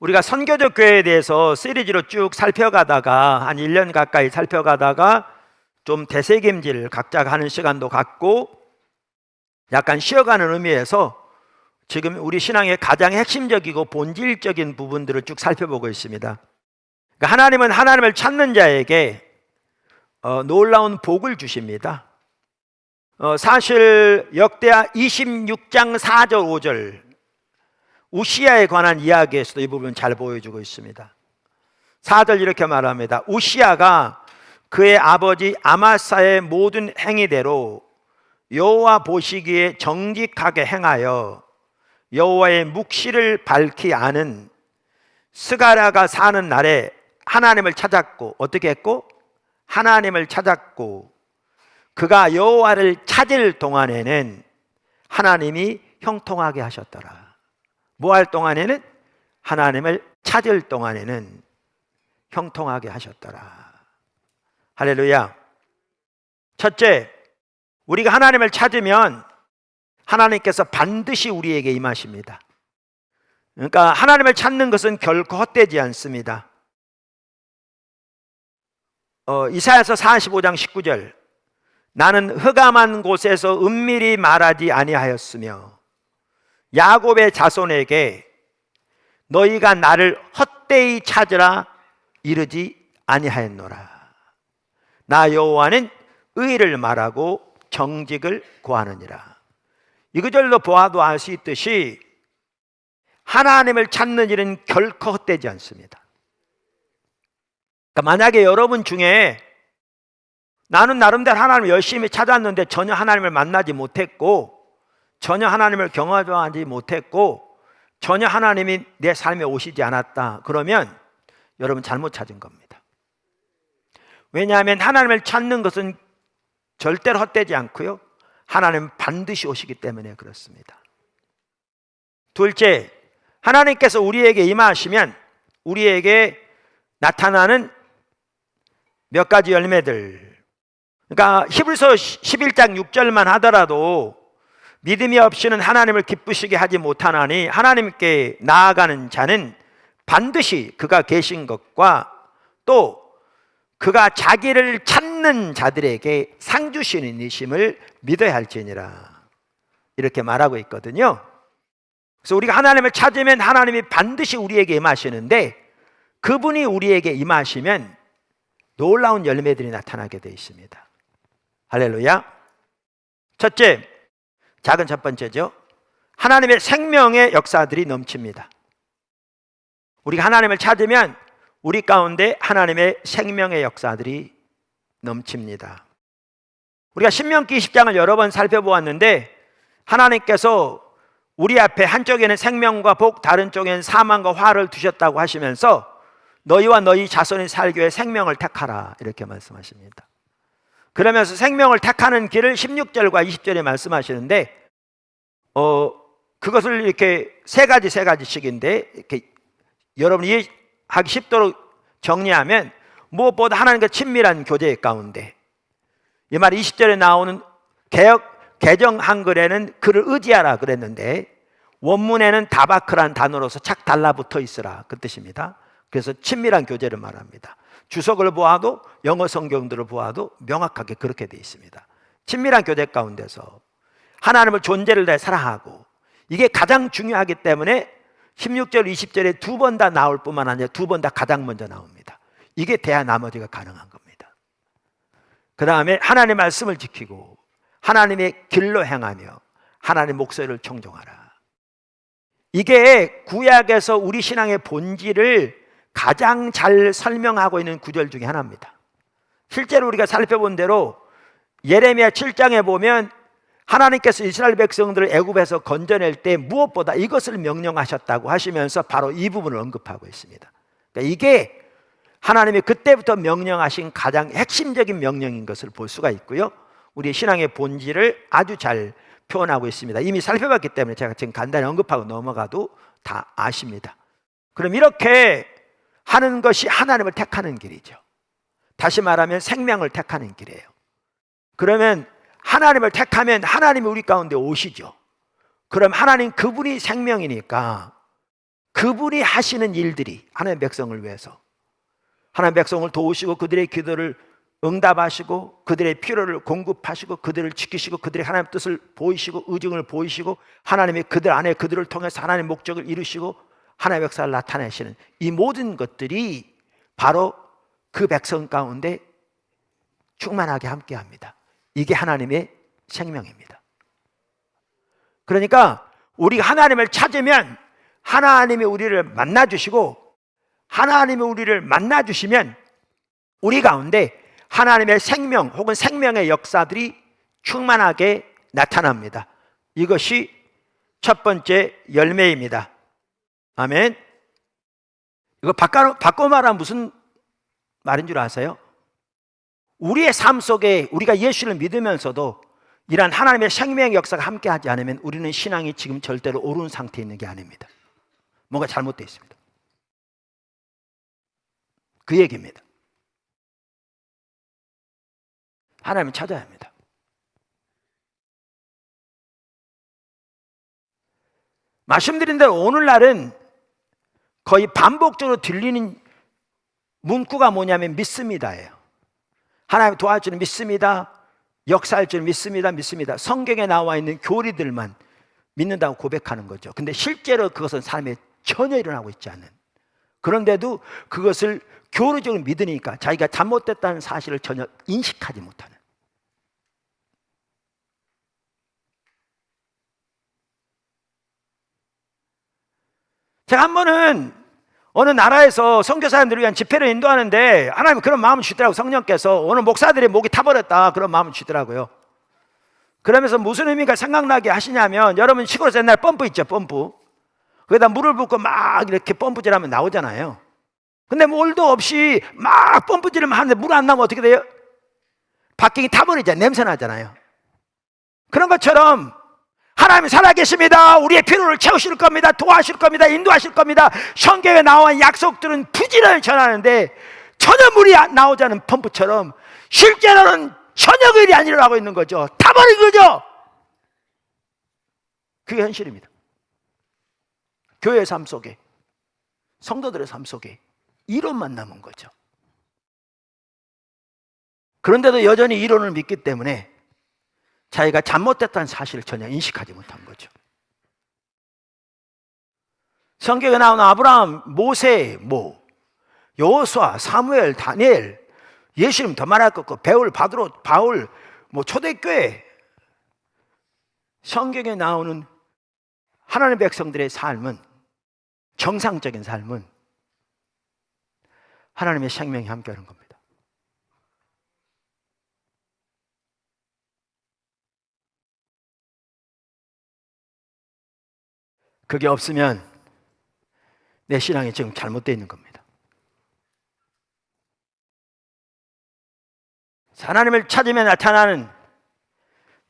우리가 선교적 교회에 대해서 시리즈로 쭉 살펴가다가 한 1년 가까이 살펴가다가 좀 되새김질 각자가 하는 시간도 갖고 약간 쉬어가는 의미에서 지금 우리 신앙의 가장 핵심적이고 본질적인 부분들을 쭉 살펴보고 있습니다. 그러니까 하나님은 하나님을 찾는 자에게 놀라운 복을 주십니다. 사실 역대하 26장 4절 5절 우시야에 관한 이야기에서도 이 부분 잘 보여주고 있습니다. 4절 이렇게 말합니다. 우시야가 그의 아버지 아마사의 모든 행위대로 여호와 보시기에 정직하게 행하여 여호와의 묵시를 밝히 아는 스가랴가 사는 날에 하나님을 찾았고, 어떻게 했고? 하나님을 찾았고, 그가 여호와를 찾을 동안에는 하나님이 형통하게 하셨더라. 뭐 할 동안에는? 하나님을 찾을 동안에는 형통하게 하셨더라. 할렐루야. 첫째, 우리가 하나님을 찾으면 하나님께서 반드시 우리에게 임하십니다. 그러니까 하나님을 찾는 것은 결코 헛되지 않습니다. 이사야서 45장 19절 나는 흑암한 곳에서 은밀히 말하지 아니하였으며 야곱의 자손에게 너희가 나를 헛되이 찾으라 이르지 아니하였노라. 나 여호와는 의를 말하고 정직을 구하느니라. 이 구절로 보아도 알 수 있듯이 하나님을 찾는 일은 결코 헛되지 않습니다. 그러니까 만약에 여러분 중에 나는 나름대로 하나님을 열심히 찾았는데 전혀 하나님을 만나지 못했고, 전혀 하나님을 경험하지 못했고, 전혀 하나님이 내 삶에 오시지 않았다, 그러면 여러분 잘못 찾은 겁니다. 왜냐하면 하나님을 찾는 것은 절대로 헛되지 않고요, 하나님은 반드시 오시기 때문에 그렇습니다. 둘째, 하나님께서 우리에게 임하시면 우리에게 나타나는 몇 가지 열매들, 그러니까 히브리서 11장 6절만 하더라도 믿음이 없이는 하나님을 기쁘시게 하지 못하나니 하나님께 나아가는 자는 반드시 그가 계신 것과 또 그가 자기를 찾는 자들에게 상 주시는 이심을 믿어야 할지니라, 이렇게 말하고 있거든요. 그래서 우리가 하나님을 찾으면 하나님이 반드시 우리에게 임하시는데, 그분이 우리에게 임하시면 놀라운 열매들이 나타나게 되어 있습니다. 할렐루야. 첫째, 작은 첫 번째죠. 하나님의 생명의 역사들이 넘칩니다. 우리가 하나님을 찾으면 우리 가운데 하나님의 생명의 역사들이 넘칩니다. 우리가 신명기 20장을 여러 번 살펴보았는데 하나님께서 우리 앞에 한쪽에는 생명과 복, 다른 쪽에는 사망과 화를 두셨다고 하시면서 너희와 너희 자손이 살기 위해 생명을 택하라, 이렇게 말씀하십니다. 그러면서 생명을 택하는 길을 16절과 20절에 말씀하시는데 그것을 이렇게 세 가지씩인데 이렇게 여러분이 이해하기 쉽도록 정리하면 무엇보다 하나님과 친밀한 교제 가운데, 이 말 20절에 나오는 개정 한글에는 그를 의지하라 그랬는데 원문에는 다바크란 단어로서 착 달라붙어 있으라, 그 뜻입니다. 그래서 친밀한 교제를 말합니다. 주석을 보아도 영어 성경들을 보아도 명확하게 그렇게 되어 있습니다. 친밀한 교제 가운데서 하나님을 존재를 다해 사랑하고, 이게 가장 중요하기 때문에 16절 20절에 두 번 다 나올 뿐만 아니라 두 번 다 가장 먼저 나옵니다. 이게 돼야 나머지가 가능한 겁니다. 그 다음에 하나님의 말씀을 지키고 하나님의 길로 행하며 하나님의 목소리를 청종하라. 이게 구약에서 우리 신앙의 본질을 가장 잘 설명하고 있는 구절 중에 하나입니다. 실제로 우리가 살펴본 대로 예레미야 7장에 보면 하나님께서 이스라엘 백성들을 애굽에서 건져낼 때 무엇보다 이것을 명령하셨다고 하시면서 바로 이 부분을 언급하고 있습니다. 그러니까 이게 하나님이 그때부터 명령하신 가장 핵심적인 명령인 것을 볼 수가 있고요, 우리 신앙의 본질을 아주 잘 표현하고 있습니다. 이미 살펴봤기 때문에 제가 지금 간단히 언급하고 넘어가도 다 아십니다. 그럼 이렇게 하는 것이 하나님을 택하는 길이죠. 다시 말하면 생명을 택하는 길이에요. 그러면 하나님을 택하면 하나님이 우리 가운데 오시죠. 그럼 하나님 그분이 생명이니까 그분이 하시는 일들이 하나님의 백성을 위해서, 하나님의 백성을 도우시고 그들의 기도를 응답하시고 그들의 필요를 공급하시고 그들을 지키시고 그들의 하나님의 뜻을 보이시고 의중을 보이시고 하나님이 그들 안에 그들을 통해서 하나님의 목적을 이루시고 하나님의 역사를 나타내시는 이 모든 것들이 바로 그 백성 가운데 충만하게 함께합니다. 이게 하나님의 생명입니다. 그러니까 우리가 하나님을 찾으면 하나님이 우리를 만나주시고 하나님이 우리를 만나주시면 우리 가운데 하나님의 생명 혹은 생명의 역사들이 충만하게 나타납니다. 이것이 첫 번째 열매입니다. 아멘. 이거 바꿔 말하면 무슨 말인 줄 아세요? 우리의 삶 속에 우리가 예수를 믿으면서도 이러한 하나님의 생명의 역사가 함께하지 않으면 우리는 신앙이 지금 절대로 옳은 상태에 있는 게 아닙니다. 뭔가 잘못되어 있습니다. 그 얘기입니다. 하나님을 찾아야 합니다. 말씀드린 대로 오늘날은 거의 반복적으로 들리는 문구가 뭐냐면 믿습니다예요. 하나님 도와줄 줄 믿습니다. 역사할 줄 믿습니다. 믿습니다. 성경에 나와 있는 교리들만 믿는다고 고백하는 거죠. 근데 실제로 그것은 삶에 전혀 일어나고 있지 않은, 그런데도 그것을 교리적으로 믿으니까 자기가 잘못됐다는 사실을 전혀 인식하지 못하는. 제가 한 번은 어느 나라에서 선교사님들을 위한 집회를 인도하는데 하나님 그런 마음을 주시더라고요. 성령께서 오늘 목사들의 목이 타버렸다 그런 마음을 주시더라고요. 그러면서 무슨 의미가 생각나게 하시냐면, 여러분 시골에서 옛날 펌프 있죠, 펌프. 거기다 물을 붓고 막 이렇게 펌프질하면 나오잖아요. 근데 물도 없이 막 펌프질을 하는데 물 안 나오면 어떻게 돼요? 바퀴가 타버리잖아요. 냄새 나잖아요. 그런 것처럼 하나님이 살아계십니다. 우리의 필요를 채우실 겁니다. 도와주실 겁니다. 인도하실 겁니다. 성경에 나와 약속들은 부지런히 전하는데 전혀 물이 나오지 않은 펌프처럼 실제로는 전혀 그 일이 안 일어나고 있는 거죠. 타버린 거죠. 그게 현실입니다. 교회의 삶 속에, 성도들의 삶 속에 이론만 남은 거죠. 그런데도 여전히 이론을 믿기 때문에 자기가 잘못됐다는 사실을 전혀 인식하지 못한 거죠. 성경에 나오는 아브라함, 모세, 여호수아, 사무엘, 다니엘, 예수님 더 말할 것 없고 바울, 초대교회, 성경에 나오는 하나님의 백성들의 삶은, 정상적인 삶은 하나님의 생명이 함께하는 겁니다. 그게 없으면 내 신앙이 지금 잘못되어 있는 겁니다. 하나님을 찾으며 나타나는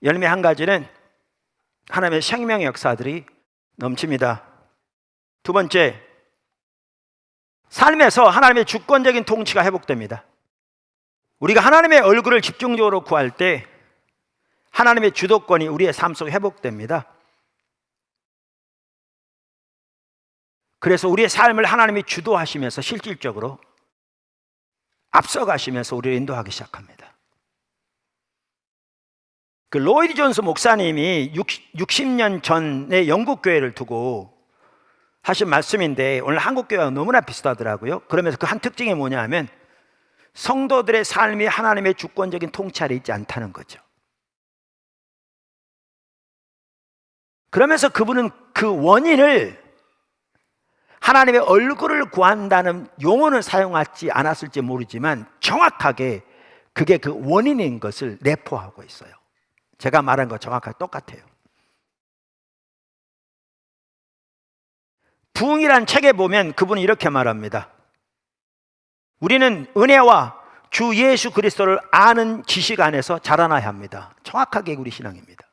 열매 한 가지는 하나님의 생명의 역사들이 넘칩니다. 두 번째, 삶에서 하나님의 주권적인 통치가 회복됩니다. 우리가 하나님의 얼굴을 집중적으로 구할 때 하나님의 주도권이 우리의 삶 속에 회복됩니다. 그래서 우리의 삶을 하나님이 주도하시면서 실질적으로 앞서가시면서 우리를 인도하기 시작합니다. 그 로이드 존스 목사님이 60년 전에 영국 교회를 두고 하신 말씀인데 오늘 한국 교회와 너무나 비슷하더라고요. 그러면서 그 한 특징이 뭐냐 하면 성도들의 삶이 하나님의 주권적인 통치 아래 있지 않다는 거죠. 그러면서 그분은 그 원인을 하나님의 얼굴을 구한다는 용어는 사용하지 않았을지 모르지만 정확하게 그게 그 원인인 것을 내포하고 있어요. 제가 말한 거 정확하게 똑같아요. 부흥이란 책에 보면 그분이 이렇게 말합니다. 우리는 은혜와 주 예수 그리스도를 아는 지식 안에서 자라나야 합니다. 정확하게 우리 신앙입니다.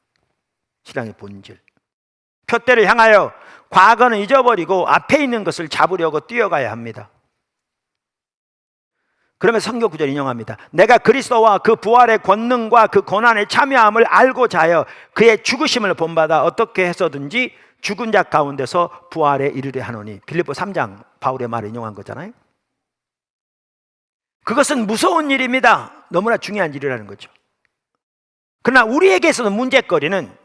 신앙의 본질. 표대를 향하여 과거는 잊어버리고 앞에 있는 것을 잡으려고 뛰어가야 합니다. 그러면 성경 구절 인용합니다. 내가 그리스도와 그 부활의 권능과 그 고난의 참여함을 알고자 하여 그의 죽으심을 본받아 어떻게 해서든지 죽은 자 가운데서 부활에 이르려 하노니. 빌립보 3장 바울의 말을 인용한 거잖아요. 그것은 무서운 일입니다. 너무나 중요한 일이라는 거죠. 그러나 우리에게서는 문제거리는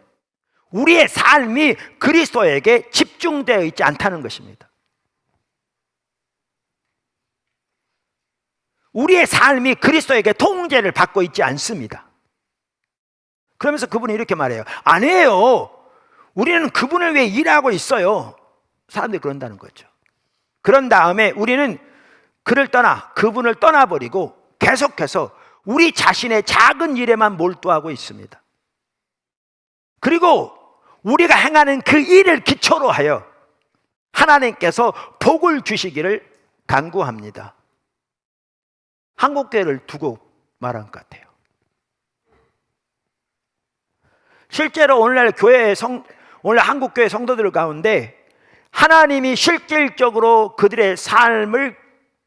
우리의 삶이 그리스도에게 집중되어 있지 않다는 것입니다. 우리의 삶이 그리스도에게 통제를 받고 있지 않습니다. 그러면서 그분이 이렇게 말해요. 아니에요. 우리는 그분을 위해 일하고 있어요. 사람들이 그런다는 거죠. 그런 다음에 우리는 그분을 떠나버리고 계속해서 우리 자신의 작은 일에만 몰두하고 있습니다. 그리고 우리가 행하는 그 일을 기초로 하여 하나님께서 복을 주시기를 간구합니다. 한국교회를 두고 말한 것 같아요. 실제로 오늘날 한국교회 성도들 가운데 하나님이 실질적으로 그들의 삶을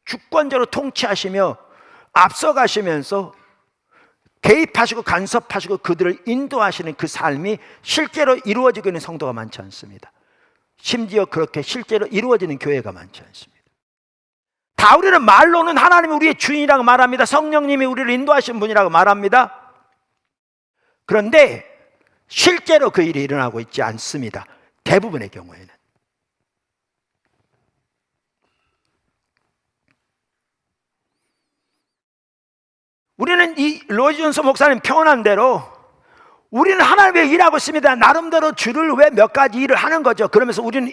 주권적으로 통치하시며 앞서가시면서 개입하시고 간섭하시고 그들을 인도하시는 그 삶이 실제로 이루어지고 있는 성도가 많지 않습니다. 심지어 그렇게 실제로 이루어지는 교회가 많지 않습니다. 다 우리는 말로는 하나님이 우리의 주인이라고 말합니다. 성령님이 우리를 인도하시는 분이라고 말합니다. 그런데 실제로 그 일이 일어나고 있지 않습니다. 대부분의 경우에는. 우리는 이 로이즈 존스 목사님 표현한 대로 우리는 하나님 위해 일하고 있습니다. 나름대로 주를 위해 몇 가지 일을 하는 거죠. 그러면서 우리는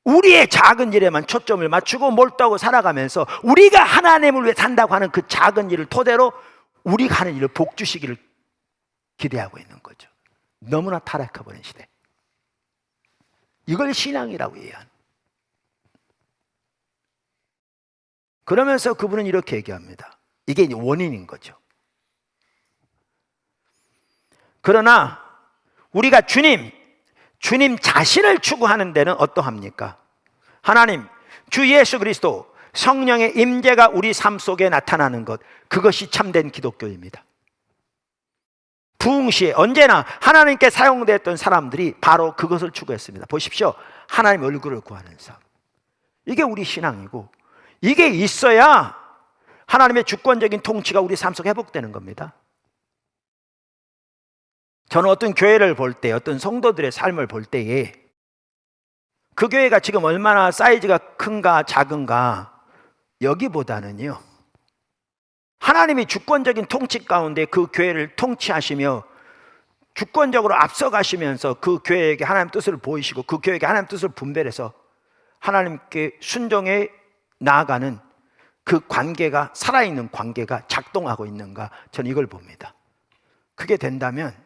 우리의 작은 일에만 초점을 맞추고 몰두하고 살아가면서 우리가 하나님을 위해 산다고 하는 그 작은 일을 토대로 우리가 하는 일을 복 주시기를 기대하고 있는 거죠. 너무나 타락해버린 시대. 이걸 신앙이라고 이해하는. 그러면서 그분은 이렇게 얘기합니다. 이게 이제 원인인 거죠. 그러나 우리가 주님 자신을 추구하는 데는 어떠합니까? 하나님, 주 예수 그리스도 성령의 임재가 우리 삶 속에 나타나는 것, 그것이 참된 기독교입니다. 부흥시에 언제나 하나님께 사용됐던 사람들이 바로 그것을 추구했습니다. 보십시오. 하나님 얼굴을 구하는 삶. 이게 우리 신앙이고, 이게 있어야 하나님의 주권적인 통치가 우리 삶 속에 회복되는 겁니다. 저는 어떤 교회를 볼 때, 어떤 성도들의 삶을 볼 때에 그 교회가 지금 얼마나 사이즈가 큰가 작은가 여기보다는요, 하나님이 주권적인 통치 가운데 그 교회를 통치하시며 주권적으로 앞서가시면서 그 교회에게 하나님 뜻을 보이시고 그 교회에게 하나님 뜻을 분별해서 하나님께 순종해 나아가는 그 관계가, 살아있는 관계가 작동하고 있는가, 저는 이걸 봅니다. 그게 된다면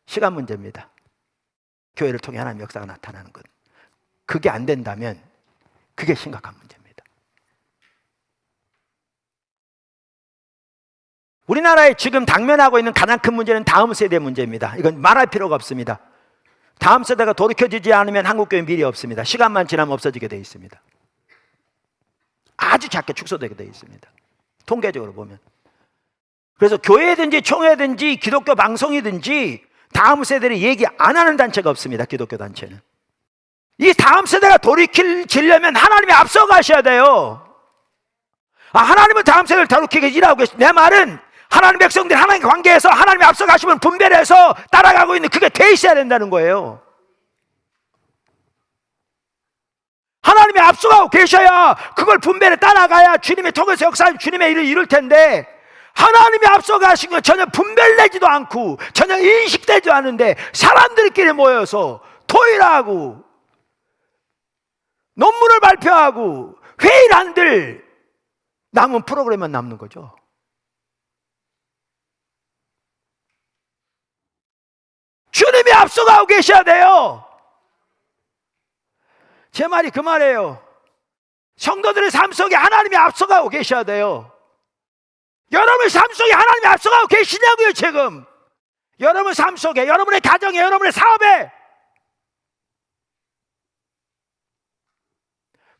시간 문제입니다. 교회를 통해 하나님의 역사가 나타나는 것. 그게 안 된다면 그게 심각한 문제입니다. 우리나라에 지금 당면하고 있는 가장 큰 문제는 다음 세대 문제입니다. 이건 말할 필요가 없습니다. 다음 세대가 돌이켜지지 않으면 한국교회 미래 없습니다. 시간만 지나면 없어지게 되어 있습니다. 아주 작게 축소되게 되어 있습니다. 통계적으로 보면. 그래서 교회든지 총회든지 기독교 방송이든지 다음 세대를 얘기 안 하는 단체가 없습니다. 기독교 단체는. 이 다음 세대가 돌이키려면 하나님이 앞서 가셔야 돼요. 하나님은 다음 세대를 돌이키게 일하고 계십니다. 내 말은 하나님 백성들 하나님과 관계에서 하나님이 앞서 가시면 분별해서 따라가고 있는 그게 돼 있어야 된다는 거예요. 하나님이 앞서가고 계셔야 그걸 분별해 따라가야 주님의 통해서 역사하는 주님의 일을 이룰 텐데, 하나님이 앞서가신 건 전혀 분별되지도 않고 전혀 인식되지도 않은데 사람들끼리 모여서 토의하고 논문을 발표하고 회의를 한들 남은 프로그램만 남는 거죠. 주님이 앞서가고 계셔야 돼요. 제 말이 그 말이에요. 성도들의 삶 속에 하나님이 앞서가고 계셔야 돼요. 여러분의 삶 속에 하나님이 앞서가고 계시냐고요, 지금. 여러분 삶 속에, 여러분의 가정에, 여러분의 사업에.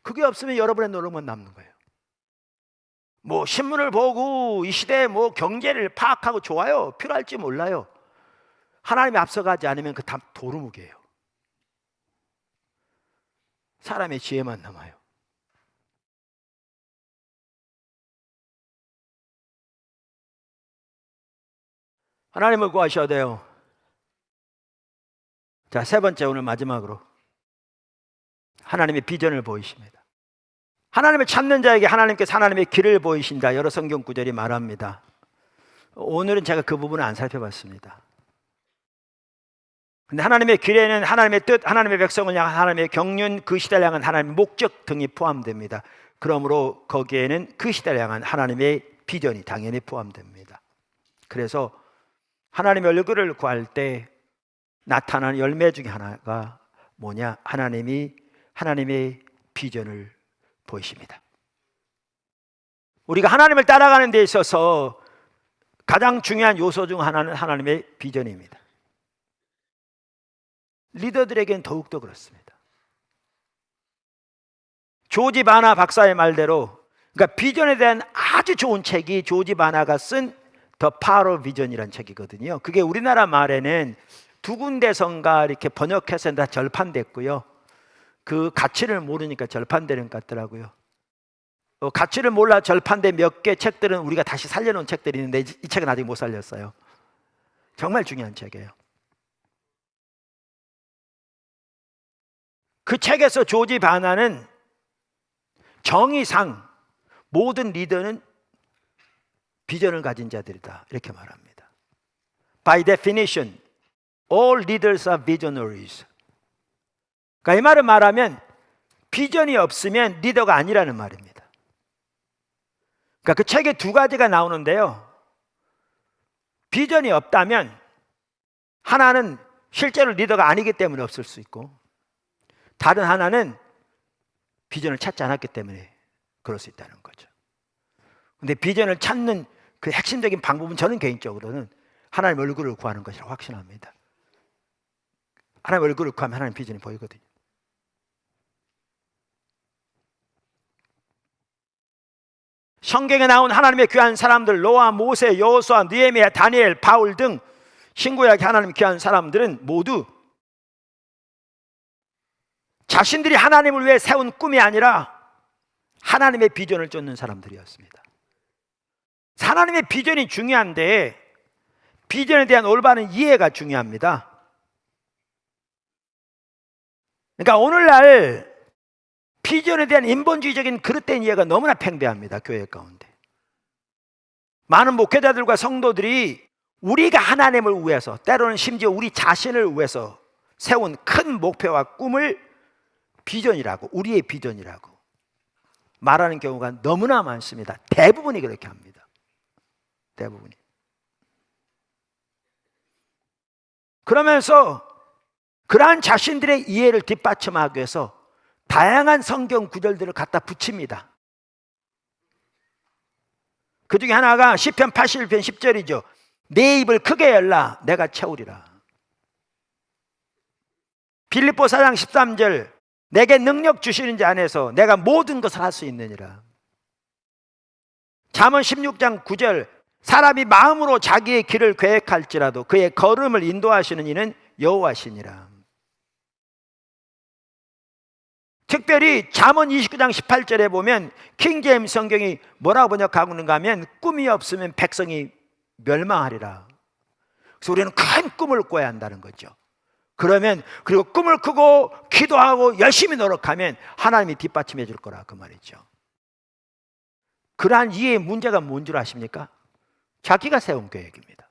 그게 없으면 여러분의 노력만 남는 거예요. 뭐 신문을 보고 이 시대에 뭐 경제를 파악하고 좋아요. 필요할지 몰라요. 하나님이 앞서가지 않으면 그 다 도루묵이에요. 사람의 지혜만 남아요. 하나님을 구하셔야 돼요. 자, 세 번째, 오늘 마지막으로 하나님의 비전을 보이십니다. 하나님을 찾는 자에게 하나님께서 하나님의 길을 보이신다. 여러 성경 구절이 말합니다. 오늘은 제가 그 부분을 안 살펴봤습니다. 근데 하나님의 길에는 하나님의 뜻, 하나님의 백성을 향한 하나님의 경륜, 그 시대를 향한 하나님의 목적 등이 포함됩니다. 그러므로 거기에는 그 시대를 향한 하나님의 비전이 당연히 포함됩니다. 그래서 하나님의 얼굴을 구할 때 나타나는 열매 중에 하나가 뭐냐? 하나님이 하나님의 비전을 보이십니다. 우리가 하나님을 따라가는 데 있어서 가장 중요한 요소 중 하나는 하나님의 비전입니다. 리더들에게는 더욱더 그렇습니다. 조지 바나 박사의 말대로, 그러니까 비전에 대한 아주 좋은 책이 조지 바나가 쓴 The Power of Vision이라는 책이거든요. 그게 우리나라 말에는 두 군데선가 이렇게 번역해서 다 절판됐고요. 그 가치를 모르니까 절판되는 것 같더라고요. 가치를 몰라 절판된 몇 개 책들은 우리가 다시 살려놓은 책들이 있는데 이 책은 아직 못 살렸어요. 정말 중요한 책이에요. 그 책에서 조지 바나는 정의상 모든 리더는 비전을 가진 자들이다, 이렇게 말합니다. By definition, all leaders are visionaries. 그러니까 이 말을 말하면 비전이 없으면 리더가 아니라는 말입니다. 그러니까 그 책에 두 가지가 나오는데요. 비전이 없다면 하나는 실제로 리더가 아니기 때문에 없을 수 있고, 다른 하나는 비전을 찾지 않았기 때문에 그럴 수 있다는 거죠. 근데 비전을 찾는 그 핵심적인 방법은 저는 개인적으로는 하나님 얼굴을 구하는 것이라고 확신합니다. 하나님 얼굴을 구하면 하나님 비전이 보이거든요. 성경에 나온 하나님의 귀한 사람들, 노아, 모세, 여호수아, 느헤미야, 다니엘, 바울 등 신구약의 하나님 귀한 사람들은 모두 자신들이 하나님을 위해 세운 꿈이 아니라 하나님의 비전을 쫓는 사람들이었습니다. 하나님의 비전이 중요한데 비전에 대한 올바른 이해가 중요합니다. 그러니까 오늘날 비전에 대한 인본주의적인 그릇된 이해가 너무나 팽배합니다. 교회 가운데 많은 목회자들과 성도들이 우리가 하나님을 위해서, 때로는 심지어 우리 자신을 위해서 세운 큰 목표와 꿈을 비전이라고, 우리의 비전이라고 말하는 경우가 너무나 많습니다. 대부분이 그렇게 합니다. 대부분이. 그러면서 그러한 자신들의 이해를 뒷받침하기 위해서 다양한 성경 구절들을 갖다 붙입니다. 그 중에 하나가 시편 81편 10절이죠. 내 입을 크게 열라 내가 채우리라. 빌립보 4장 13절 내게 능력 주시는 자 안에서 내가 모든 것을 할 수 있느니라. 잠언 16장 9절 사람이 마음으로 자기의 길을 계획할지라도 그의 걸음을 인도하시는 이는 여호와시니라. 특별히 잠언 29장 18절에 보면 킹제임스 성경이 뭐라고 번역하고 있는가 하면 꿈이 없으면 백성이 멸망하리라. 그래서 우리는 큰 꿈을 꿔야 한다는 거죠. 그러면 그리고 꿈을 꾸고 기도하고 열심히 노력하면 하나님이 뒷받침해 줄 거라, 그 말이죠. 그러한 이해의 문제가 뭔 줄 아십니까? 자기가 세운 계획입니다.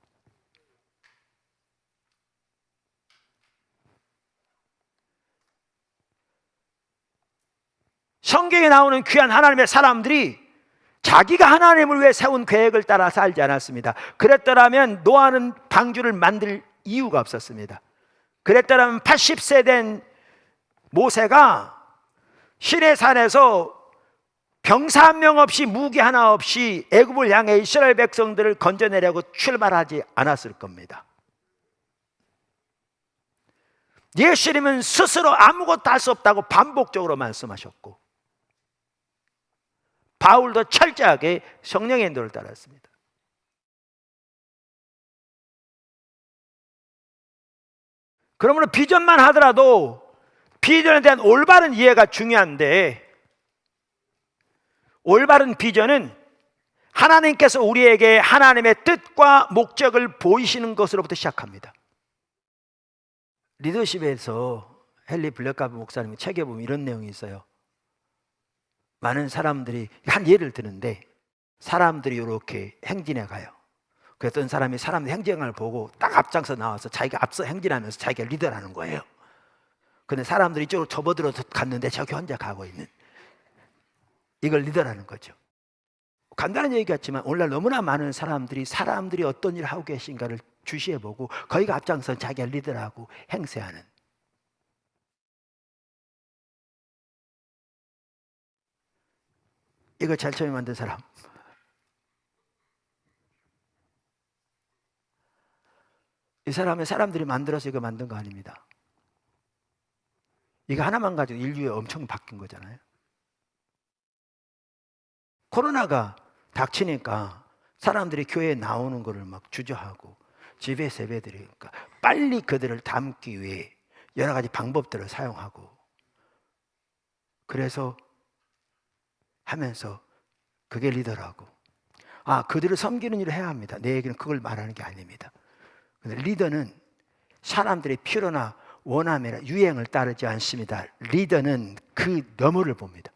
성경에 나오는 귀한 하나님의 사람들이 자기가 하나님을 위해 세운 계획을 따라 살지 않았습니다. 그랬더라면 노아는 방주를 만들 이유가 없었습니다. 그랬더라면 80세 된 모세가 시내산에서 병사 한 명 없이 무기 하나 없이 애굽을 향해 이스라엘 백성들을 건져내려고 출발하지 않았을 겁니다. 예수님은 스스로 아무것도 할 수 없다고 반복적으로 말씀하셨고 바울도 철저하게 성령의 인도를 따랐습니다. 그러므로 비전만 하더라도 비전에 대한 올바른 이해가 중요한데, 올바른 비전은 하나님께서 우리에게 하나님의 뜻과 목적을 보이시는 것으로부터 시작합니다. 리더십에서 헨리 블랙가브 목사님 책에 보면 이런 내용이 있어요. 많은 사람들이 한 예를 드는데, 사람들이 이렇게 행진해 가요. 그 어떤 사람이 사람들 행진을 보고 딱 앞장서 나와서 자기가 앞서 행진하면서 자기가 리더라는 거예요. 근데 사람들이 이쪽으로 접어들어서 갔는데 저기 혼자 가고 있는, 이걸 리더라는 거죠. 간단한 얘기 같지만 오늘날 너무나 많은 사람들이 어떤 일을 하고 계신가를 주시해보고 거기가 앞장서 자기가 리더라고 행세하는, 이거 제일 처음에 만든 사람, 이 사람은 사람들이 만들어서 이거 만든 거 아닙니다. 이거 하나만 가지고 인류에 엄청 바뀐 거잖아요. 코로나가 닥치니까 사람들이 교회에 나오는 거를 막 주저하고 집에 세배드리니까 빨리 그들을 담기 위해 여러 가지 방법들을 사용하고, 그래서 하면서 그게 리더라고. 그들을 섬기는 일을 해야 합니다. 내 얘기는 그걸 말하는 게 아닙니다. 근데 리더는 사람들의 필요나 원함이나 유행을 따르지 않습니다. 리더는 그 너머를 봅니다.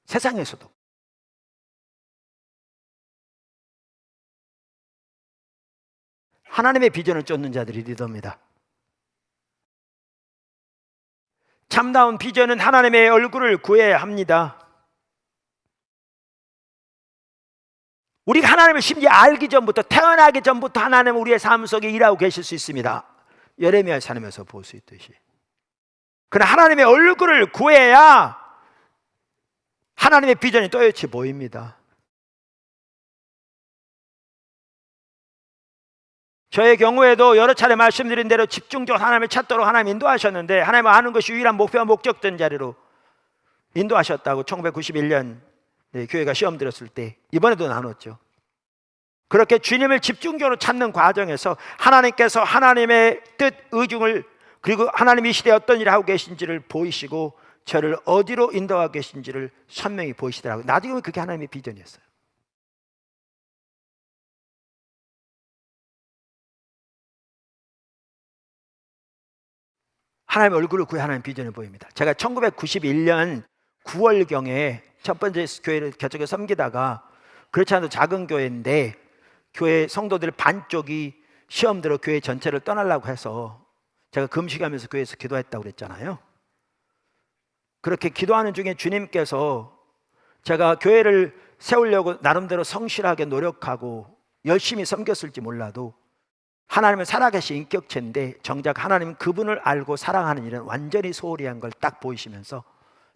세상에서도. 하나님의 비전을 쫓는 자들이 리더입니다. 참다운 비전은 하나님의 얼굴을 구해야 합니다. 우리가 하나님을 심지어 알기 전부터, 태어나기 전부터 하나님은 우리의 삶 속에 일하고 계실 수 있습니다. 예레미야 산에서 볼 수 있듯이. 그러나 하나님의 얼굴을 구해야 하나님의 비전이 또렷이 보입니다. 저의 경우에도 여러 차례 말씀드린 대로 집중적으로 하나님을 찾도록 하나님 인도하셨는데, 하나님을 아는 것이 유일한 목표와 목적된 자리로 인도하셨다고 1991년 교회가 시험 들었을 때 이번에도 나눴죠. 그렇게 주님을 집중적으로 찾는 과정에서 하나님께서 하나님의 뜻, 의중을, 그리고 하나님이 이 시대에 어떤 일을 하고 계신지를 보이시고 저를 어디로 인도하고 계신지를 선명히 보이시더라고요. 나중에 그게 하나님의 비전이었어요. 하나님의 얼굴을 구해 하나님의 비전을 보입니다. 제가 1991년 9월경에 첫 번째 교회를 개척해 섬기다가, 그렇지 않아도 작은 교회인데 교회 성도들 반쪽이 시험 들어 교회 전체를 떠나려고 해서 제가 금식하면서 교회에서 기도했다고 그랬잖아요. 그렇게 기도하는 중에 주님께서 제가 교회를 세우려고 나름대로 성실하게 노력하고 열심히 섬겼을지 몰라도 하나님은 살아계신 인격체인데 정작 하나님은 그분을 알고 사랑하는 일은 완전히 소홀히 한 걸 딱 보이시면서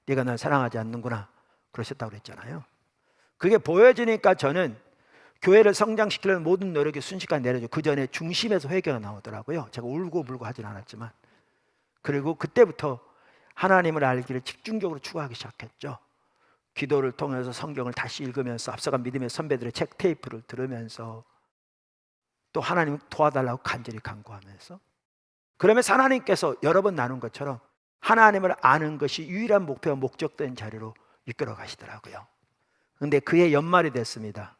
네가 날 사랑하지 않는구나 그러셨다고 그랬잖아요. 그게 보여지니까 저는 교회를 성장시키려는 모든 노력이 순식간에 내려져. 그 전에 중심에서 회개가 나오더라고요. 제가 울고불고 하진 않았지만. 그리고 그때부터 하나님을 알기를 집중적으로 추구하기 시작했죠. 기도를 통해서 성경을 다시 읽으면서 앞서간 믿음의 선배들의 책 테이프를 들으면서 또 하나님 도와달라고 간절히 간구하면서, 그러면서 하나님께서 여러 번 나눈 것처럼 하나님을 아는 것이 유일한 목표와 목적된 자리로 이끌어 가시더라고요. 그런데 그해 연말이 됐습니다.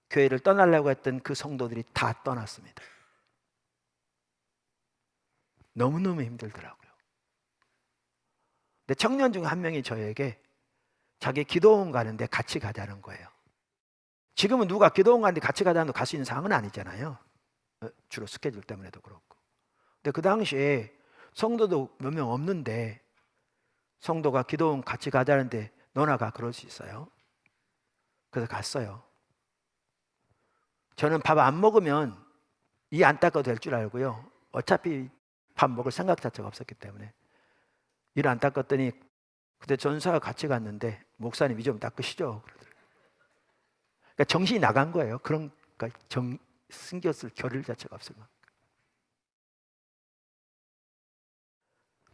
교회를 떠나려고 했던 그 성도들이 다 떠났습니다. 너무너무 힘들더라고요. 근데 청년 중 한 명이 저에게 자기 기도원 가는데 같이 가자는 거예요. 지금은 누가 기도원 가는데 같이 가자는 갈 수 있는 상황은 아니잖아요. 주로 스케줄 때문에도 그렇고. 근데 그 당시에 성도도 몇 명 없는데 성도가 기도원 같이 가자는데 너나 가, 그럴 수 있어요. 그래서 갔어요. 저는 밥 안 먹으면 이 안 닦아도 될 줄 알고요. 어차피 밥 먹을 생각 자체가 없었기 때문에 일 안 닦았더니 그때 전사가 같이 갔는데 목사님 이 좀 닦으시죠. 그러니까 정신이 나간 거예요. 그러니까 숨겼을 겨를 자체가 없어요.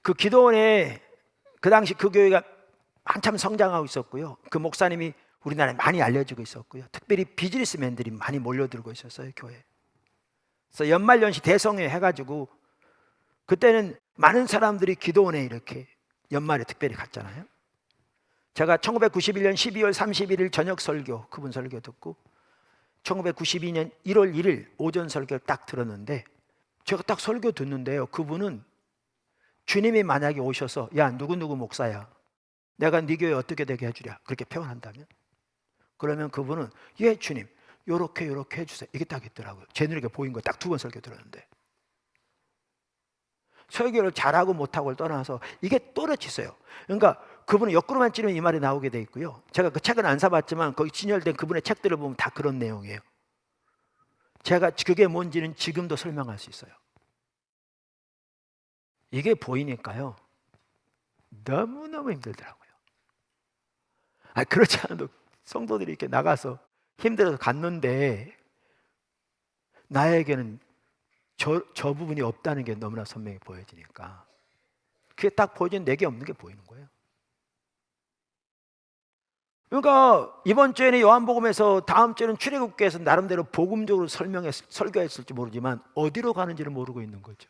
그 기도원에 그 당시 그 교회가 한참 성장하고 있었고요. 그 목사님이 우리나라에 많이 알려지고 있었고요. 특별히 비즈니스맨들이 많이 몰려들고 있었어요, 교회에. 그래서 연말연시 대성회 해가지고 그때는 많은 사람들이 기도원에 이렇게 연말에 특별히 갔잖아요. 제가 1991년 12월 31일 저녁 설교, 그분 설교 듣고 1992년 1월 1일 오전 설교를 딱 들었는데, 제가 딱 설교 듣는데요, 그분은 주님이 만약에 오셔서 야 누구누구 목사야, 내가 네 교회 어떻게 되게 해주랴, 그렇게 표현한다면, 그러면 그분은 예 주님 요렇게 요렇게 해주세요, 이게 딱 있더라고요. 제 눈에 보인 거 딱 두 번 설교 들었는데, 설교를 잘하고 못하고를 떠나서 이게 또렷했어요. 그러니까 그분은 옆구리만 찌르면 이 말이 나오게 돼 있고요. 제가 그 책은 안 사봤지만 거기 진열된 그분의 책들을 보면 다 그런 내용이에요. 제가 그게 뭔지는 지금도 설명할 수 있어요. 이게 보이니까요 너무너무 힘들더라고요. 그렇지 않아도 성도들이 이렇게 나가서 힘들어서 갔는데 나에게는 저 부분이 없다는 게 너무나 선명히 보여지니까, 그게 딱 보여지는 내게 없는 게 보이는 거예요. 그러니까 이번 주에는 요한복음에서, 다음 주에는 출애굽기에서 나름대로 복음적으로 설교했을지 모르지만 어디로 가는지를 모르고 있는 거죠.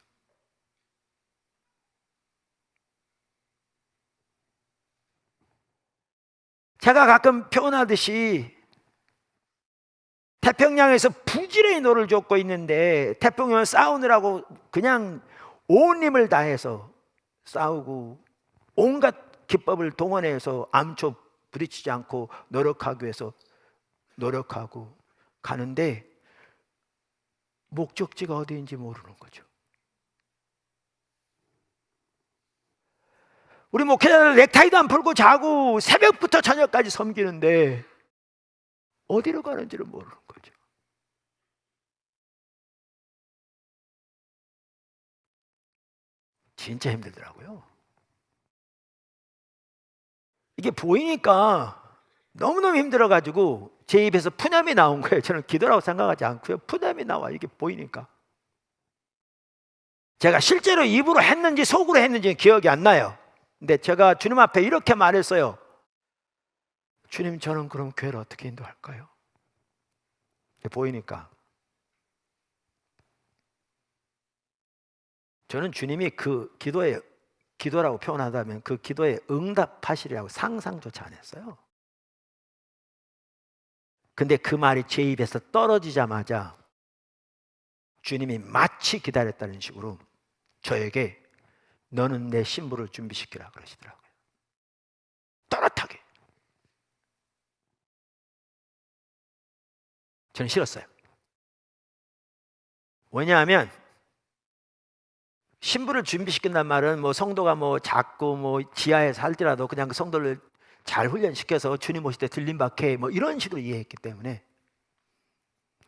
제가 가끔 표현하듯이 태평양에서 부지런히 노를 젓고 있는데 태평양을 싸우느라고 그냥 온 힘을 다해서 싸우고 온갖 기법을 동원해서 암초 부딪히지 않고 노력하기 위해서 노력하고 가는데 목적지가 어디인지 모르는 거죠. 우리 목회자들 넥타이도 안 풀고 자고 새벽부터 저녁까지 섬기는데 어디로 가는지를 모르는 거죠. 진짜 힘들더라고요. 이게 보이니까 너무너무 힘들어가지고 제 입에서 푸념이 나온 거예요. 저는 기도라고 생각하지 않고요, 푸념이 나와, 이게 보이니까. 제가 실제로 입으로 했는지 속으로 했는지 기억이 안 나요. 근데 제가 주님 앞에 이렇게 말했어요. 주님, 저는 그럼 교회를 어떻게 인도할까요? 보이니까 저는 주님이 그 기도라고 표현하다면 그 기도에 응답하시리라고 상상조차 안 했어요. 근데 그 말이 제 입에서 떨어지자마자 주님이 마치 기다렸다는 식으로 저에게 너는 내 신부를 준비시키라 그러시더라고요. 또렷하게. 저는 싫었어요. 왜냐하면 신부를 준비시킨단 말은 뭐 성도가 뭐 작고 뭐 지하에 살더라도 그냥 그 성도를 잘 훈련시켜서 주님 오실 때 들림받게 뭐 이런 식으로 이해했기 때문에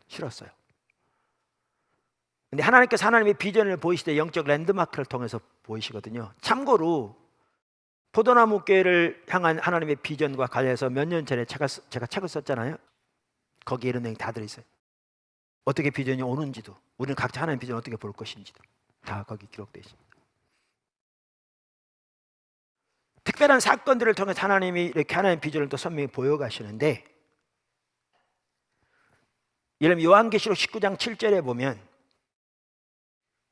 싫었어요. 근데 하나님께서 하나님의 비전을 보이실 때 영적 랜드마크를 통해서 보이시거든요. 참고로 포도나무 교회를 향한 하나님의 비전과 관련해서 몇 년 전에 제가 책을 썼잖아요. 거기에 이런 내용이 다 들어있어요. 어떻게 비전이 오는지도, 우리는 각자 하나님의 비전을 어떻게 볼 것인지도 다 거기 기록되어 있습니다. 특별한 사건들을 통해서 하나님이 이렇게 하나님의 비전을 또 선명히 보여가시는데, 예를 들면 요한계시록 19장 7절에 보면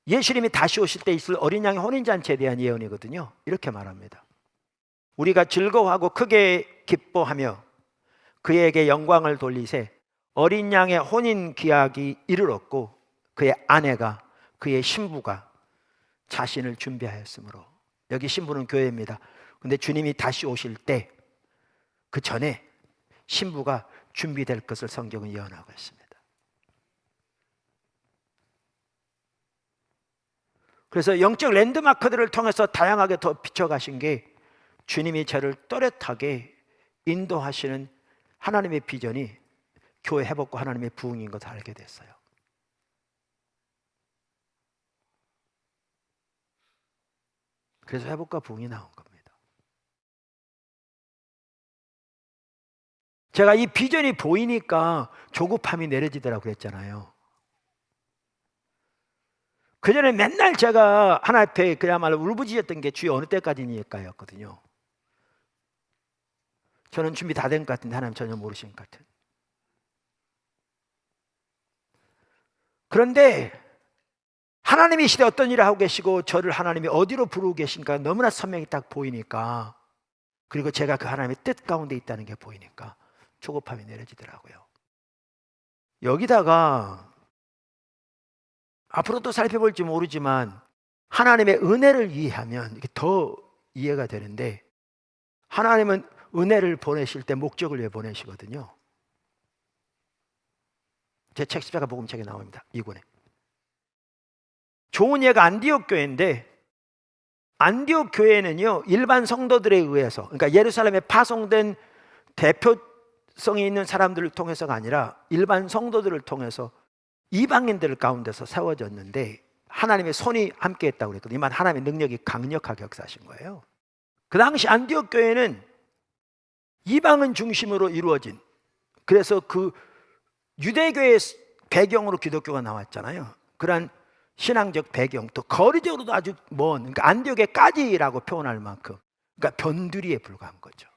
예수님이 다시 오실 때 있을 어린 양의 혼인잔치에 대한 예언이거든요. 이렇게 말합니다. 우리가 즐거워하고 크게 기뻐하며 그에게 영광을 돌리세 어린 양의 혼인 기약이 이르렀고 그의 아내가 그의 신부가 자신을 준비하였으므로. 여기 신부는 교회입니다. 근데 주님이 다시 오실 때 그 전에 신부가 준비될 것을 성경은 예언하고 있습니다. 그래서 영적 랜드마크들을 통해서 다양하게 더 비춰가신 게 주님이 저를 또렷하게 인도하시는 하나님의 비전이 교회 회복과 하나님의 부흥인 것을 알게 됐어요. 그래서 회복과 부흥이 나온 겁니다. 제가 이 비전이 보이니까 조급함이 내려지더라고 그랬잖아요. 그전에 맨날 제가 하나님 앞에 그야말로 울부짖었던 게 주여 어느 때까지니까였거든요. 저는 준비 다 된 것 같은데 하나님 전혀 모르신 것 같은. 그런데 하나님이 이 시대에 어떤 일을 하고 계시고 저를 하나님이 어디로 부르고 계신가 너무나 선명히 딱 보이니까, 그리고 제가 그 하나님의 뜻 가운데 있다는 게 보이니까 조급함이 내려지더라고요. 여기다가 앞으로 또 살펴볼지 모르지만 하나님의 은혜를 이해하면 이게 더 이해가 되는데, 하나님은 은혜를 보내실 때 목적을 위해 보내시거든요. 제 책 십자가 복음책에 나옵니다. 2권에. 좋은 예가 안디옥 교회인데, 안디옥 교회는요 일반 성도들에 의해서, 그러니까 예루살렘에 파송된 대표성이 있는 사람들을 통해서가 아니라 일반 성도들을 통해서 이방인들 가운데서 세워졌는데, 하나님의 손이 함께 했다고 그랬거든요. 이만 하나님의 능력이 강력하게 역사하신 거예요. 그 당시 안디옥 교회는 이방인 중심으로 이루어진, 그래서 그 유대교의 배경으로 기독교가 나왔잖아요. 그러한 신앙적 배경, 또 거리적으로도 아주 먼, 그러니까 안디옥에까지라고 표현할 만큼, 그러니까 변두리에 불과한 거죠.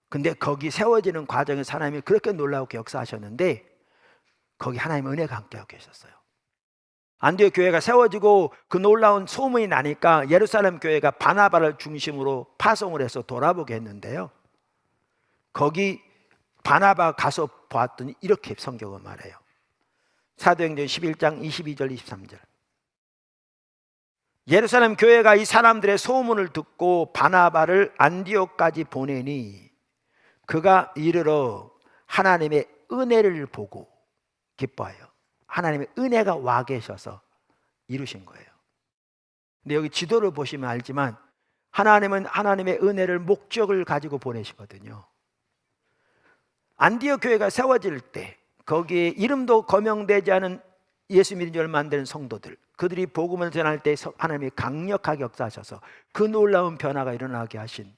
근데 거기 세워지는 과정에서 하나님이 그렇게 놀라우게 역사하셨는데, 거기 하나님의 은혜가 함께하고 계셨어요. 안디옥 교회가 세워지고 그 놀라운 소문이 나니까 예루살렘 교회가 바나바를 중심으로 파송을 해서 돌아보게 했는데요, 거기 바나바 가서 보았더니 이렇게 성경은 말해요. 사도행전 11장 22절 23절. 예루살렘 교회가 이 사람들의 소문을 듣고 바나바를 안디옥까지 보내니 그가 이르러 하나님의 은혜를 보고 기뻐하여, 하나님의 은혜가 와 계셔서 이루신 거예요. 근데 여기 지도를 보시면 알지만 하나님은 하나님의 은혜를 목적을 가지고 보내시거든요. 안디옥 교회가 세워질 때 거기에 이름도 거명되지 않은 예수 믿은 지 얼마 안 되는 성도들, 그들이 복음을 전할 때 하나님이 강력하게 역사하셔서 그 놀라운 변화가 일어나게 하신,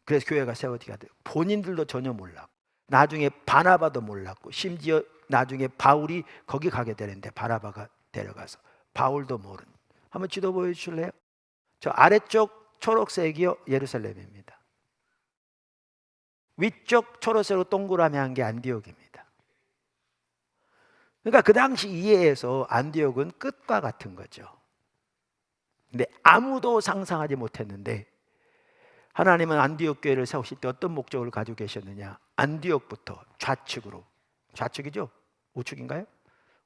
그래서 교회가 세워지게 하더라고요. 본인들도 전혀 몰랐고, 나중에 바나바도 몰랐고, 심지어 나중에 바울이 거기 가게 되는데 바나바가 데려가서 바울도 모른. 한번 지도 보여주실래요? 저 아래쪽 초록색이요 예루살렘입니다. 위쪽 초록색으로 동그라미 한 게 안디옥입니다. 그러니까 그 당시 이해에서 안디옥은 끝과 같은 거죠. 근데 아무도 상상하지 못했는데 하나님은 안디옥 교회를 세우실 때 어떤 목적을 가지고 계셨느냐, 안디옥부터 좌측으로, 좌측이죠? 우측인가요?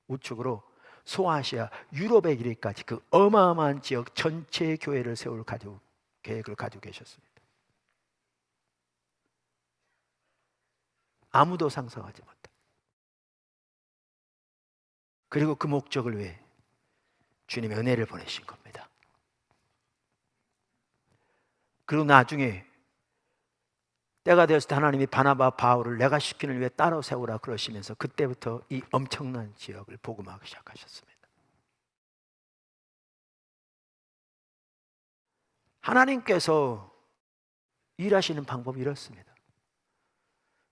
우측으로 소아시아 유럽에 이르기까지 그 어마어마한 지역 전체의 교회를 세울 계획을 가지고 계셨습니다. 아무도 상상하지 못한. 그리고 그 목적을 위해 주님의 은혜를 보내신 겁니다. 그리고 나중에 때가 되었을 때 하나님이 바나바 바울을 내가 시키는 위해 따로 세우라 그러시면서 그때부터 이 엄청난 지역을 복음하기 시작하셨습니다. 하나님께서 일하시는 방법이 이렇습니다.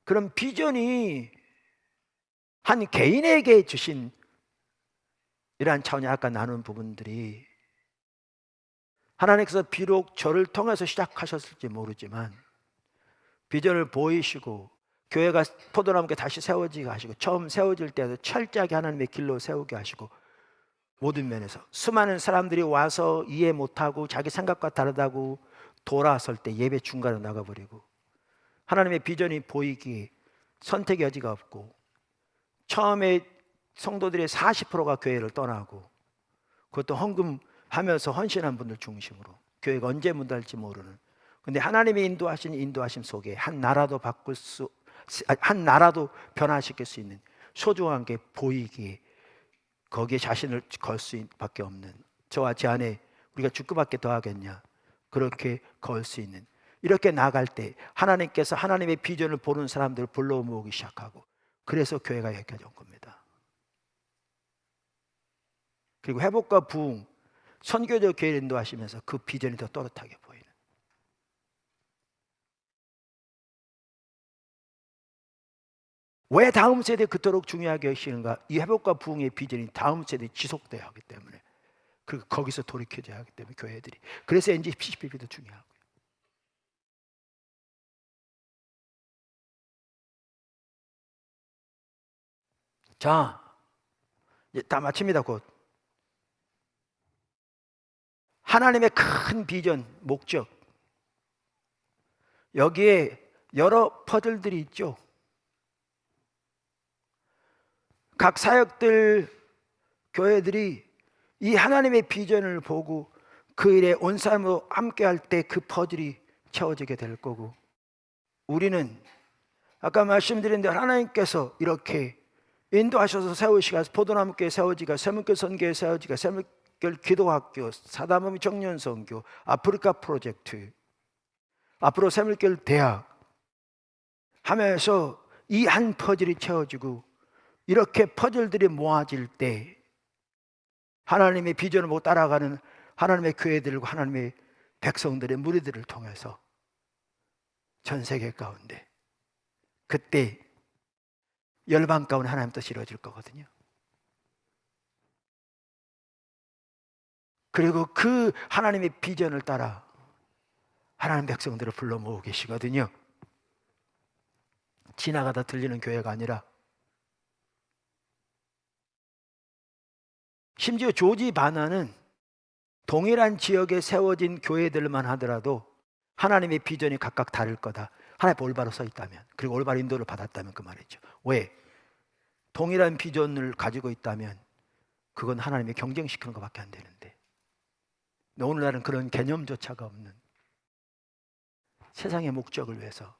그럼 비전이 한 개인에게 주신 이러한 차원이 아까 나눈 부분들이 하나님께서 비록 저를 통해서 시작하셨을지 모르지만 비전을 보이시고 교회가 포도나무가 다시 세워지게 하시고 처음 세워질 때도 철저하게 하나님의 길로 세우게 하시고 모든 면에서 수많은 사람들이 와서 이해 못하고 자기 생각과 다르다고 돌아설 때 예배 중간에 나가버리고 하나님의 비전이 보이기에 선택의 여지가 없고 처음에 성도들의 40%가 교회를 떠나고 그것도 헌금하면서 헌신한 분들 중심으로 교회가 언제 문 닫을지 모르는, 근데 하나님의 인도하심 속에 한 나라도 변화시킬 수 있는 소중한 게 보이기에 거기에 자신을 걸 수밖에 없는, 저와 제 안에 우리가 죽고밖에 더 하겠냐, 그렇게 걸 수 있는, 이렇게 나갈 때 하나님께서 하나님의 비전을 보는 사람들을 불러 모으기 시작하고 그래서 교회가 여기까지 온 겁니다. 그리고 회복과 부흥, 선교적 교회를 인도하시면서 그 비전이 더 또렷하게 보이는. 왜 다음 세대에 그토록 중요하게 여기시는가? 이 회복과 부흥의 비전이 다음 세대에 지속돼야 하기 때문에, 그리고 거기서 돌이켜져야 하기 때문에 교회들이, 그래서 NGCPB도 중요하고요. 자, 이제 다 마칩니다. 곧 하나님의 큰 비전, 목적, 여기에 여러 퍼즐들이 있죠. 각 사역들, 교회들이 이 하나님의 비전을 보고 그 일에 온 삶으로 함께 할 때 그 퍼즐이 채워지게 될 거고, 우리는 아까 말씀드린 대로 하나님께서 이렇게 인도하셔서 세우시가 포도나무교회 세워지가 세문교 선교회 세워지가 세문교 기도학교, 사다모미 청년선교, 아프리카 프로젝트, 앞으로 세문교 대학 하면서 이 한 퍼즐이 채워지고, 이렇게 퍼즐들이 모아질 때 하나님의 비전을 보고 따라가는 하나님의 교회들과 하나님의 백성들의 무리들을 통해서 전 세계 가운데 그때 열방 가운데 하나님 뜻이 이루어질 거거든요. 그리고 그 하나님의 비전을 따라 하나님 백성들을 불러 모으고 계시거든요. 지나가다 들리는 교회가 아니라, 심지어 조지 바나는 동일한 지역에 세워진 교회들만 하더라도 하나님의 비전이 각각 다를 거다. 하나님 올바로 서 있다면, 그리고 올바로 인도를 받았다면 그 말이죠. 왜? 동일한 비전을 가지고 있다면 그건 하나님이 경쟁시키는 것밖에 안 되는데, 오늘날은 그런 개념조차가 없는 세상의 목적을 위해서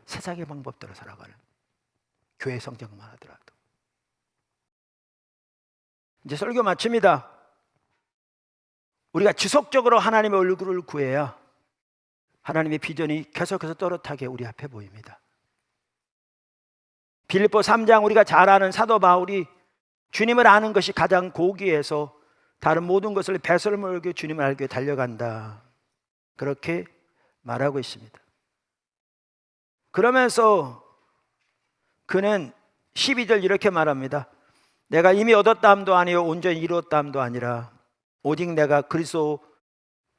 세상의 방법대로 살아가는 교회 성장만 하더라도. 이제 설교 마칩니다. 우리가 지속적으로 하나님의 얼굴을 구해야 하나님의 비전이 계속해서 또렷하게 우리 앞에 보입니다. 빌립보 3장, 우리가 잘 아는 사도 바울이 주님을 아는 것이 가장 고귀해서 다른 모든 것을 배설물 여겨 주님을 알기 위해 달려간다, 그렇게 말하고 있습니다. 그러면서 그는 12절 이렇게 말합니다. 내가 이미 얻었다함도 아니요 온전히 이루었다함도 아니라 오직 내가 그리스도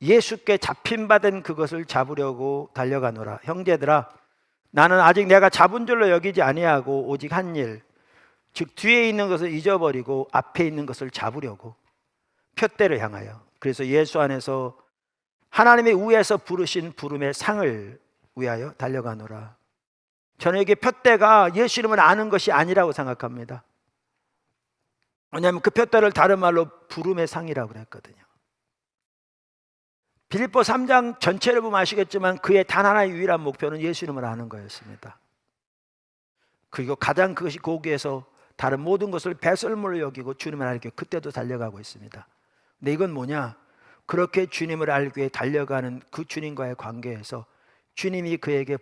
예수께 잡힌 바 된 그것을 잡으려고 달려가노라. 형제들아, 나는 아직 내가 잡은 줄로 여기지 아니하고 오직 한 일, 즉 뒤에 있는 것을 잊어버리고 앞에 있는 것을 잡으려고 표대를 향하여, 그래서 예수 안에서 하나님의 우에서 부르신 부름의 상을 위하여 달려가노라. 저는 여기 표대가 예수 이름을 아는 것이 아니라고 생각합니다. 왜냐하면 그 표대를 다른 말로 부름의 상이라고 그랬거든요. 빌립보 3장 전체를 보면 아시겠지만 그의 단 하나의 유일한 목표는 예수 이름을 아는 거였습니다. 그리고 가장 그것이 고귀해서 다른 모든 것을 배설물로 여기고 주님을 알기 위해 그때도 달려가고 있습니다. 근데 이건 뭐냐? 그렇게 주님을 알기 위해 달려가는 그 주님과의 관계에서 주님이 그에게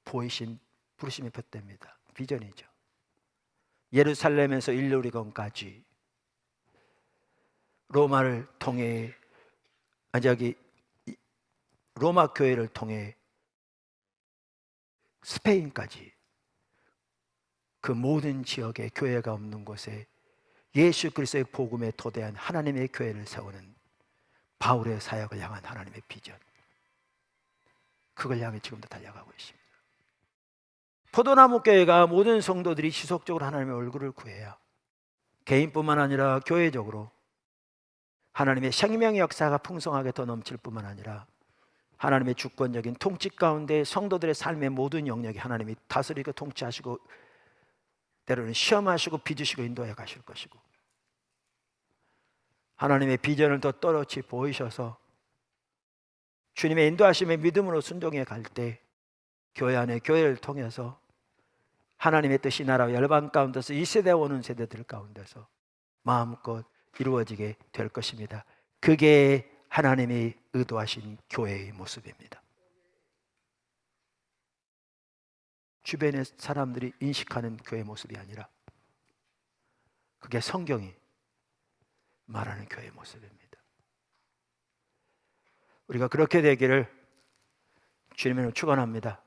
보이신 부르심의 표대입니다. 비전이죠. 예루살렘에서 일루리건까지 로마를 통해, 로마 교회를 통해 스페인까지 그 모든 지역에 교회가 없는 곳에 예수 그리스도의 복음에 토대한 하나님의 교회를 세우는 바울의 사역을 향한 하나님의 비전, 그걸 향해 지금도 달려가고 있습니다. 포도나무 교회가 모든 성도들이 지속적으로 하나님의 얼굴을 구해야 개인뿐만 아니라 교회적으로 하나님의 생명의 역사가 풍성하게 더 넘칠 뿐만 아니라 하나님의 주권적인 통치 가운데 성도들의 삶의 모든 영역이 하나님이 다스리고 통치하시고 때로는 시험하시고 빚으시고 인도해 가실 것이고, 하나님의 비전을 더 또렷이 보이셔서 주님의 인도하심의 믿음으로 순종해 갈 때 교회 안에 교회를 통해서 하나님의 뜻이 나라와 열방 가운데서 이 세대 오는 세대들 가운데서 마음껏 이루어지게 될 것입니다. 그게 하나님이 의도하신 교회의 모습입니다. 주변의 사람들이 인식하는 교회의 모습이 아니라 그게 성경이 말하는 교회의 모습입니다. 우리가 그렇게 되기를 주님의 이름으로 축원합니다.